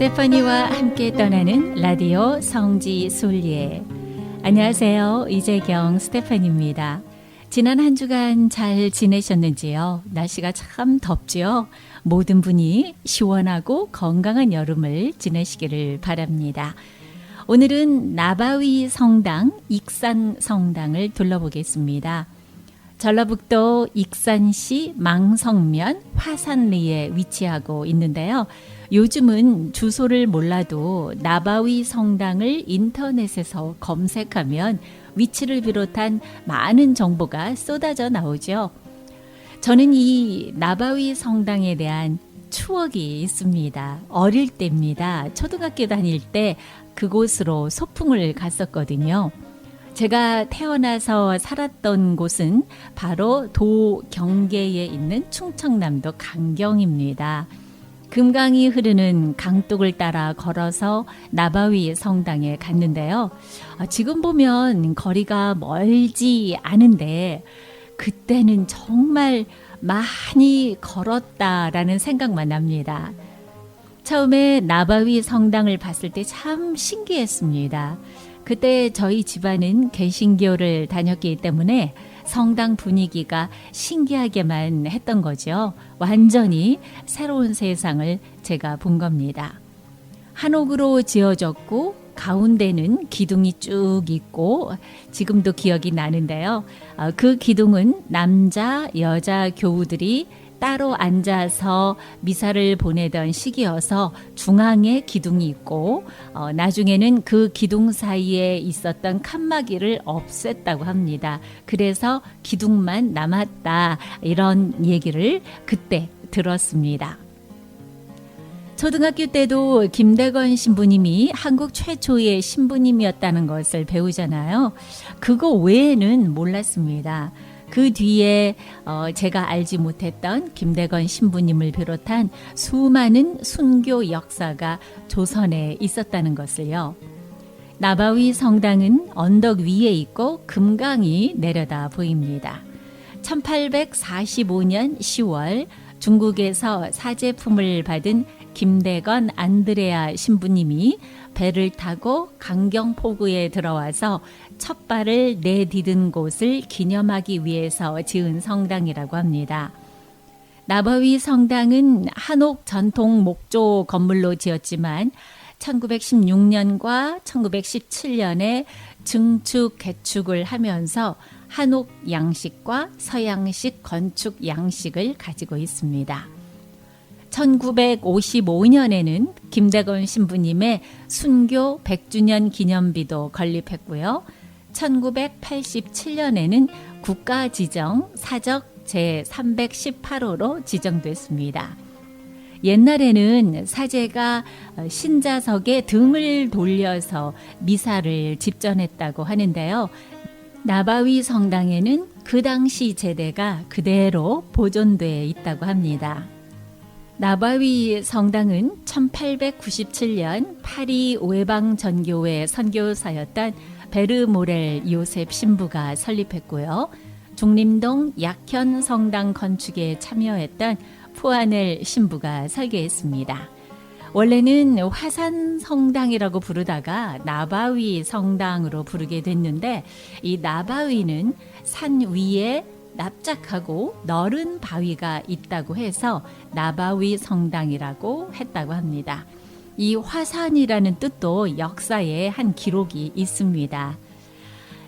스테파니와 함께 떠나는 라디오 성지 순례. 안녕하세요. 이재경 스테파니입니다. 지난 한 주간 잘 지내셨는지요? 날씨가 참 덥지요? 모든 분이 시원하고 건강한 여름을 지내시기를 바랍니다. 오늘은 나바위 성당, 익산 성당을 둘러보겠습니다. 전라북도 익산시 망성면 화산리에 위치하고 있는데요. 요즘은 주소를 몰라도 나바위 성당을 인터넷에서 검색하면 위치를 비롯한 많은 정보가 쏟아져 나오죠. 저는 이 나바위 성당에 대한 추억이 있습니다. 어릴 때입니다. 초등학교 다닐 때 그곳으로 소풍을 갔었거든요. 제가 태어나서 살았던 곳은 바로 도경계에 있는 충청남도 강경입니다. 금강이 흐르는 강둑을 따라 걸어서 나바위 성당에 갔는데요. 지금 보면 거리가 멀지 않은데 그때는 정말 많이 걸었다라는 생각만 납니다. 처음에 나바위 성당을 봤을 때 참 신기했습니다. 그때 저희 집안은 개신교를 다녔기 때문에 성당 분위기가 신기하게만 했던 거죠. 완전히 새로운 세상을 제가 본 겁니다. 한옥으로 지어졌고 가운데는 기둥이 쭉 있고 지금도 기억이 나는데요. 그 기둥은 남자, 여자 교우들이 따로 앉아서 미사를 보내던 시기여서 중앙에 기둥이 있고 나중에는 그 기둥 사이에 있었던 칸막이를 없앴다고 합니다. 그래서 기둥만 남았다 이런 얘기를 그때 들었습니다. 초등학교 때도 김대건 신부님이 한국 최초의 신부님이었다는 것을 배우잖아요. 그거 외에는 몰랐습니다. 그 뒤에 제가 알지 못했던 김대건 신부님을 비롯한 수많은 순교 역사가 조선에 있었다는 것을요. 나바위 성당은 언덕 위에 있고 금강이 내려다 보입니다. 1845년 10월 중국에서 사제품을 받은 김대건 안드레아 신부님이 배를 타고 강경포구에 들어와서 첫 발을 내디딘 곳을 기념하기 위해서 지은 성당이라고 합니다. 나바위 성당은 한옥 전통 목조 건물로 지었지만 1916년과 1917년에 증축 개축을 하면서 한옥 양식과 서양식 건축 양식을 가지고 있습니다. 1955년에는 김대건 신부님의 순교 100주년 기념비도 건립했고요. 1987년에는 국가지정 사적 제318호로 지정됐습니다. 옛날에는 사제가 신자석에 등을 돌려서 미사를 집전했다고 하는데요. 나바위 성당에는 그 당시 제대가 그대로 보존되어 있다고 합니다. 나바위 성당은 1897년 파리 외방전교회 선교사였던 베르모렐 요셉 신부가 설립했고요. 중림동 약현 성당 건축에 참여했던 푸아넬 신부가 설계했습니다. 원래는 화산 성당이라고 부르다가 나바위 성당으로 부르게 됐는데 이 나바위는 산 위에 납작하고 넓은 바위가 있다고 해서 나바위 성당이라고 했다고 합니다. 이 화산이라는 뜻도 역사에 한 기록이 있습니다.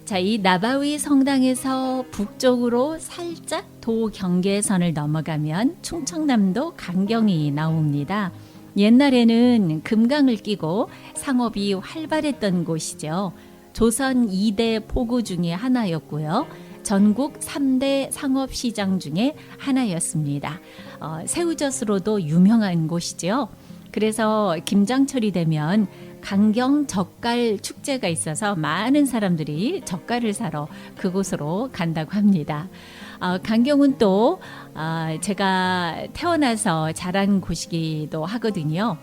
자, 이 나바위 성당에서 북쪽으로 살짝 도 경계선을 넘어가면 충청남도 강경이 나옵니다. 옛날에는 금강을 끼고 상업이 활발했던 곳이죠. 조선 2대 포구 중에 하나였고요. 전국 3대 상업시장 중에 하나였습니다. 새우젓으로도 유명한 곳이죠. 그래서 김장철이 되면 강경 젓갈 축제가 있어서 많은 사람들이 젓갈을 사러 그곳으로 간다고 합니다. 강경은 또 제가 태어나서 자란 곳이기도 하거든요.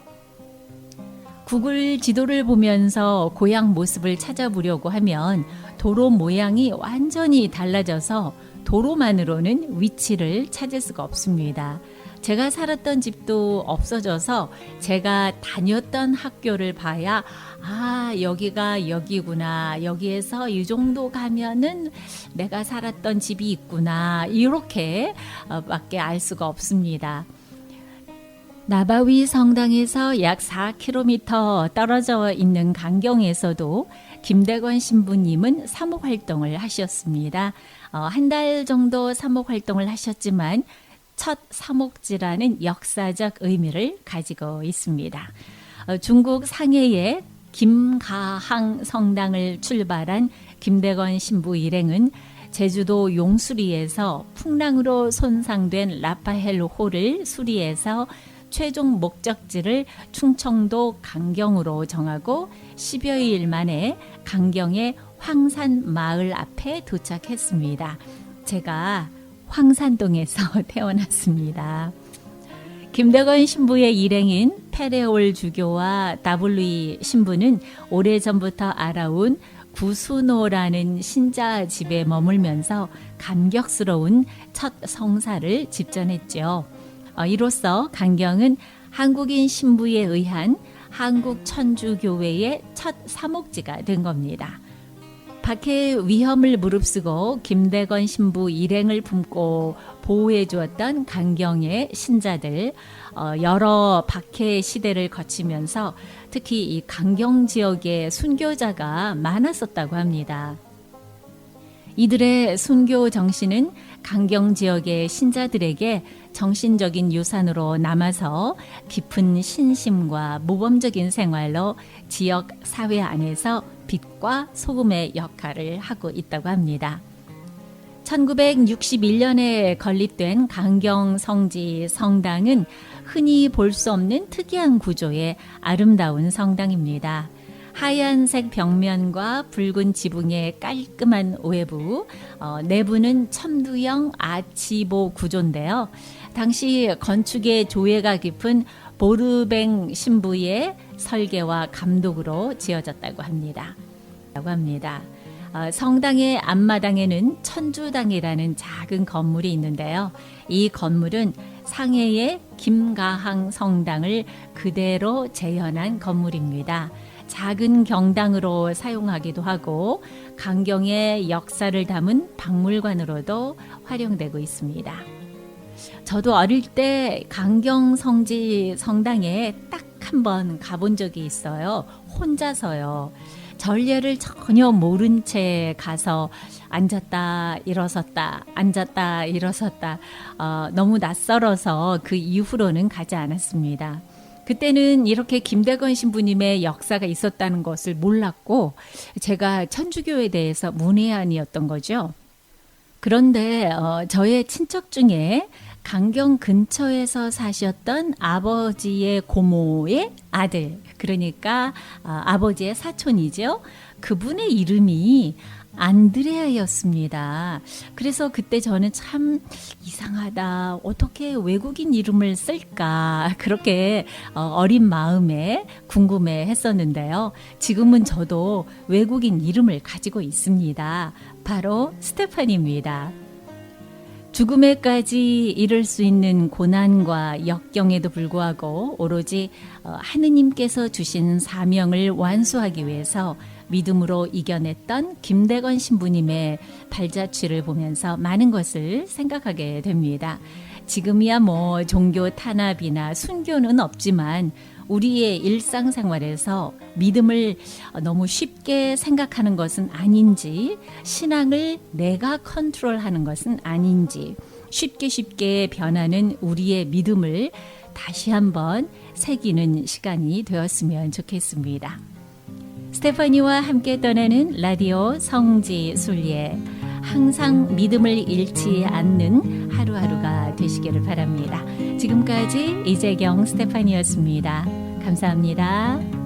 구글 지도를 보면서 고향 모습을 찾아보려고 하면 도로 모양이 완전히 달라져서 도로만으로는 위치를 찾을 수가 없습니다. 제가 살았던 집도 없어져서 제가 다녔던 학교를 봐야 여기가 여기구나. 여기에서 이 정도 가면은 내가 살았던 집이 있구나. 이렇게 밖에 알 수가 없습니다. 나바위 성당에서 약 4km 떨어져 있는 강경에서도 김대건 신부님은 사목 활동을 하셨습니다. 한 달 정도 사목 활동을 하셨지만 첫 사목지라는 역사적 의미를 가지고 있습니다. 중국 상해의 김가항 성당을 출발한 김대건 신부 일행은 제주도 용수리에서 풍랑으로 손상된 라파엘 홀을 수리해서 최종 목적지를 충청도 강경으로 정하고 10여일 만에 강경의 황산 마을 앞에 도착했습니다. 제가 황산동에서 태어났습니다. 김대건 신부의 일행인 페레올 주교와 다블루이 신부는 오래전부터 알아온 구수노라는 신자 집에 머물면서 감격스러운 첫 성사를 집전했죠. 이로써 강경은 한국인 신부에 의한 한국천주교회의 첫 사목지가 된 겁니다. 박해의 위험을 무릅쓰고 김대건 신부 일행을 품고 보호해 주었던 강경의 신자들, 여러 박해 시대를 거치면서 특히 이 강경 지역에 순교자가 많았었다고 합니다. 이들의 순교 정신은 강경 지역의 신자들에게 정신적인 유산으로 남아서 깊은 신심과 모범적인 생활로 지역 사회 안에서 빛과 소금의 역할을 하고 있다고 합니다. 1961년에 건립된 강경 성지 성당은 흔히 볼 수 없는 특이한 구조의 아름다운 성당입니다. 하얀색 벽면과 붉은 지붕의 깔끔한 외부, 내부는 천두형 아치보 구조인데요. 당시 건축의 조예가 깊은 보르뱅 신부의 설계와 감독으로 지어졌다고 합니다. 성당의 앞마당에는 천주당이라는 작은 건물이 있는데요. 이 건물은 상해의 김가항 성당을 그대로 재현한 건물입니다. 작은 경당으로 사용하기도 하고 강경의 역사를 담은 박물관으로도 활용되고 있습니다. 저도 어릴 때 강경 성지 성당에 딱 한 번 가본 적이 있어요. 혼자서요. 전례를 전혀 모른 채 가서 앉았다 일어섰다 앉았다 일어섰다 너무 낯설어서 그 이후로는 가지 않았습니다. 그때는 이렇게 김대건 신부님의 역사가 있었다는 것을 몰랐고 제가 천주교에 대해서 문외한이었던 거죠. 그런데 저의 친척 중에 강경 근처에서 사셨던 아버지의 고모의 아들, 그러니까 아버지의 사촌이죠. 그분의 이름이 안드레아였습니다. 그래서 그때 저는 참 이상하다. 어떻게 외국인 이름을 쓸까? 그렇게 어린 마음에 궁금해 했었는데요. 지금은 저도 외국인 이름을 가지고 있습니다. 바로 스테파니입니다. 죽음에까지 이를 수 있는 고난과 역경에도 불구하고 오로지 하느님께서 주신 사명을 완수하기 위해서 믿음으로 이겨냈던 김대건 신부님의 발자취를 보면서 많은 것을 생각하게 됩니다. 지금이야 뭐 종교 탄압이나 순교는 없지만 우리의 일상생활에서 믿음을 너무 쉽게 생각하는 것은 아닌지, 신앙을 내가 컨트롤하는 것은 아닌지, 쉽게 변하는 우리의 믿음을 다시 한번 새기는 시간이 되었으면 좋겠습니다. 스테파니와 함께 떠나는 라디오 성지 순례, 항상 믿음을 잃지 않는 하루하루가 되시기를 바랍니다. 지금까지 이재경 스테파니였습니다. 감사합니다.